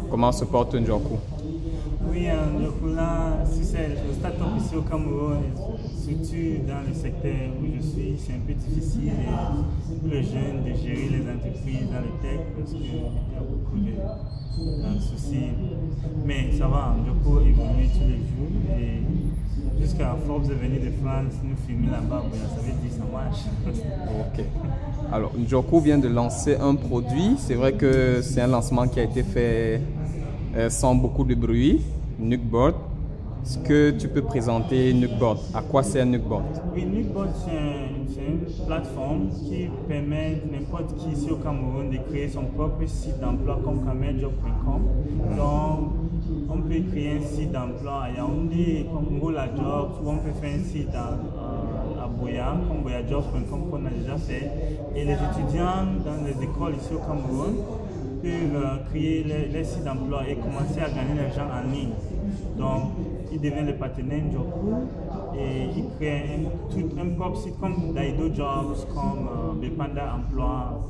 comment se porte Ndjoku? Oui, Ndjoku là, si c'est le start-up ici au Cameroun, surtout dans le secteur où je suis, c'est un peu difficile pour les jeunes de gérer les entreprises dans le tech parce qu'il y a beaucoup de soucis. Mais ça va, Ndjoku évolue tous les jours et jusqu'à Forbes est venu de France nous filmer là-bas, ça veut dire que ça marche. Ok. Alors, Ndjoku vient de lancer un produit. C'est vrai que c'est un lancement qui a été fait sans beaucoup de bruit. Nucboard. Est-ce que tu peux présenter Nucboard? À quoi sert Nucboard? Oui, Nucboard, c'est une plateforme qui permet n'importe qui ici au Cameroun de créer son propre site d'emploi comme cameljob.com. Donc, on peut créer un site d'emploi à Yaoundé, comme Ngola Jobs, ou on peut faire un site à Boya, comme boyajobs.com qu'on a déjà fait. Et les étudiants dans les écoles ici au Cameroun peuvent créer les sites d'emploi et commencer à gagner de l'argent en ligne. Donc, ils deviennent le partenaire Ndjoku et ils créent un propre site comme Daido Jobs, comme Bepanda Emploi.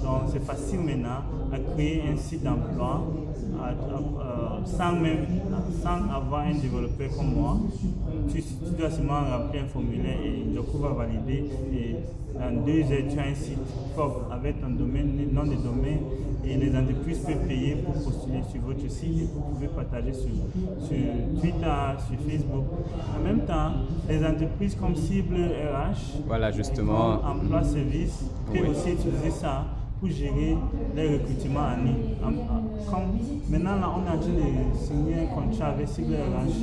Donc, c'est facile maintenant à créer un site d'emploi sans avoir un développeur comme moi. Tu dois seulement remplir un formulaire et Ndjoku va valider. Et en 2 heures, tu as un site propre avec ton domaine, nom de domaine, et les entreprises peuvent payer pour postuler sur votre site et vous pouvez partager sur Twitter, sur Facebook. En même temps, les entreprises comme Cible RH, voilà, justement, Emploi Service, peuvent aussi utiliser ça pour gérer les recrutements en ligne. Maintenant, là, on est en train de signer un contrat avec Cible RH.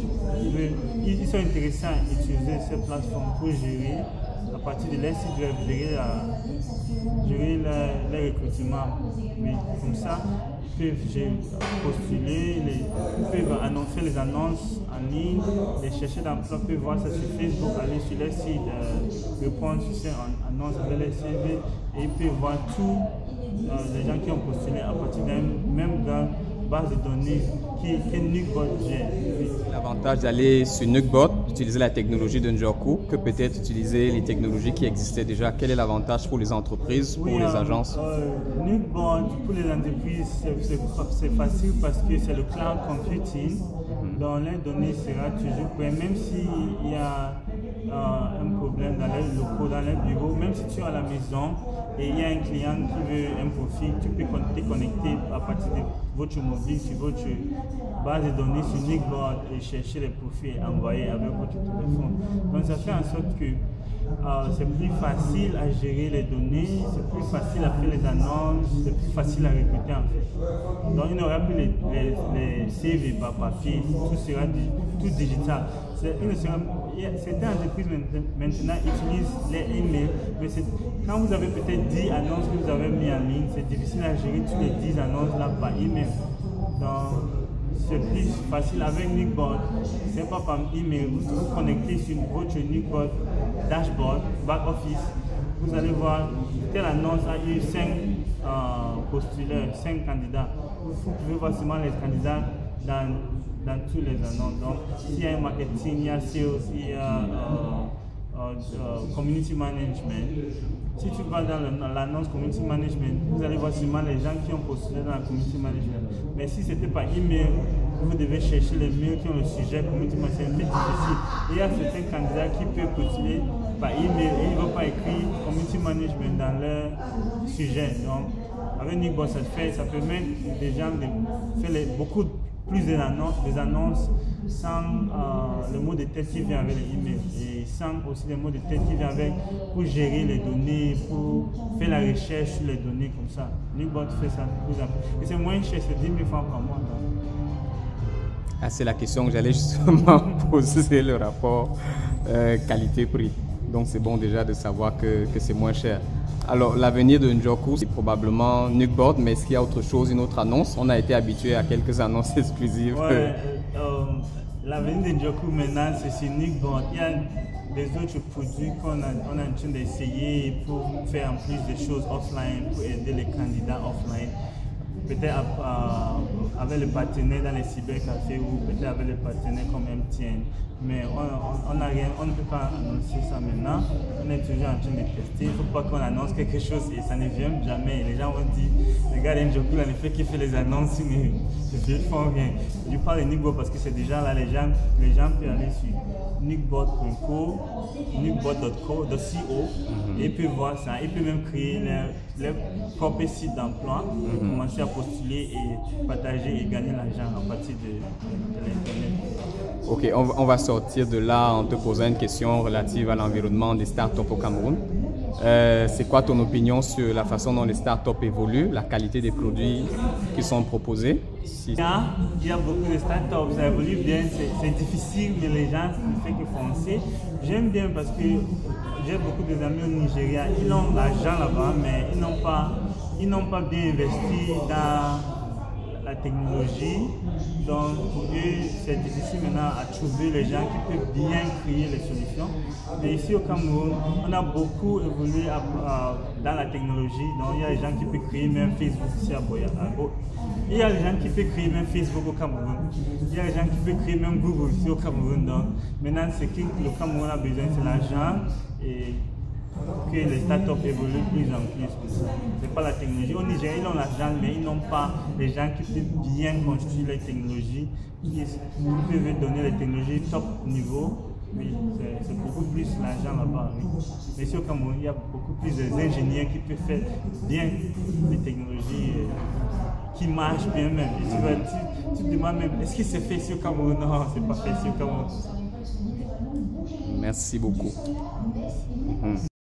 Ils sont intéressés à utiliser cette plateforme pour gérer, à partir de leur site web, gérer les recrutements. Mais comme ça, ils peuvent postuler, ils peuvent annoncer les annonces en ligne, les chercheurs d'emploi peuvent voir ça sur Facebook, aller sur leur site, répondre sur ces annonces avec les CV et ils peuvent voir tous les gens qui ont postulé à partir d'une même base de données que Nucboard gère. L'avantage d'aller sur Nucboard, d'utiliser la technologie de Ndjoku, que peut-être utiliser les technologies qui existaient déjà. Quel est l'avantage pour les entreprises, pour les agences? Nucboard, pour les entreprises, c'est facile parce que c'est le cloud computing. Donc les données sera toujours prêt, même s'il y a un problème dans les locaux, dans les bureaux, même si tu es à la maison et il y a un client qui veut un profil, tu peux te connecter à partir de votre mobile sur votre base de données sur Nucboard et chercher les profils et envoyer avec votre téléphone. Donc ça fait en sorte que c'est plus facile à gérer les données, c'est plus facile à faire les annonces, c'est plus facile à recruter en fait. Donc il n'y aura plus les CV par papier, tout sera tout digital. Certaines entreprises maintenant utilisent les emails, mais quand vous avez peut-être 10 annonces que vous avez mis en ligne, c'est difficile à gérer tous les 10 annonces là par email. Donc c'est plus facile avec Nucboard, c'est pas par email, vous connectez sur votre Nucboard dashboard, back office, vous allez voir telle annonce a eu 5 postuleurs, 5 candidats. Vous pouvez voir seulement les candidats dans tous les annonces. Donc, s'il y a un marketing, il y a sales, il y a community management. Si tu vas dans l'annonce community management, vous allez voir seulement les gens qui ont postulé dans la community management. Mais si c'était par email, vous devez chercher les mails qui ont le sujet community management. C'est un peu difficile. Il y a certains candidats qui peuvent postuler par email et ils ne vont pas écrire community management dans leur sujet. Donc, avec Nucboard, ça permet des gens de faire beaucoup plus des annonces sans le mot de tête qui vient avec les emails et sans aussi le mot de tête qui vient avec pour gérer les données, pour faire la recherche sur les données comme ça. Nucboard fait ça plus simple. Et c'est moins cher, c'est 10 000 francs par mois. Ah, c'est la question que j'allais justement poser, c'est le rapport qualité-prix. Donc c'est bon déjà de savoir que c'est moins cher. Alors l'avenir de Ndjoku, c'est probablement Nucboard, mais est-ce qu'il y a autre chose, une autre annonce? On a été habitué à quelques annonces exclusives. Ouais, l'avenir de Ndjoku maintenant, c'est sur Nucboard. Il y a des autres produits qu'on est en train d'essayer pour faire en plus des choses offline, pour aider les candidats offline. peut-être avec les partenaires dans les cybercafés ou peut-être avec les partenaires comme MTN. Mais on ne peut pas annoncer ça maintenant. On est toujours en train de tester. Il ne faut pas qu'on annonce quelque chose et ça ne vient jamais. Les gens vont dire, regarde Njoku, en effet, qui fait les annonces, mais ils ne font rien. Je parle de Nickbot parce que c'est déjà là, les gens peuvent aller sur nickbot.co, nickbot.co et ils peuvent voir ça. Ils peuvent même créer leur propre site d'emploi, commencer à postuler et partager et gagner l'argent à partir de l'Internet. Ok, on va sortir de là en te posant une question relative à l'environnement des startups au Cameroun. C'est quoi ton opinion sur la façon dont les startups évoluent, la qualité des produits qui sont proposés? Il y a beaucoup de startups, ça évolue bien, c'est difficile, mais les gens ne font que foncer. J'aime bien parce que j'ai beaucoup d'amis au Nigeria, ils ont l'argent là-bas, mais ils n'ont pas bien investi dans la technologie. Donc pour eux, c'est difficile maintenant à trouver les gens qui peuvent bien créer les solutions. Mais ici au Cameroun, on a beaucoup évolué dans la technologie. Donc il y a des gens qui peuvent créer même Facebook ici à Boya. Il y a des gens qui peuvent créer même Facebook au Cameroun. Il y a des gens qui peuvent créer même Google ici au Cameroun. Donc maintenant, ce que le Cameroun a besoin, c'est l'argent et que les startups évoluent plus en plus. Ce n'est pas la technologie. Au Nigeria, ils ont l'argent, mais ils n'ont pas les gens qui peuvent bien construire les technologies, qui peuvent donner les technologies top niveau. Oui, c'est beaucoup plus l'argent là-bas. Oui. Mais ici au Cameroun, il y a beaucoup plus d'ingénieurs qui peuvent faire bien les technologies qui marchent bien même. Et tu te demandes même, est-ce que c'est fait ici au Cameroun? Non, c'est pas fait ici au Cameroun. Merci beaucoup.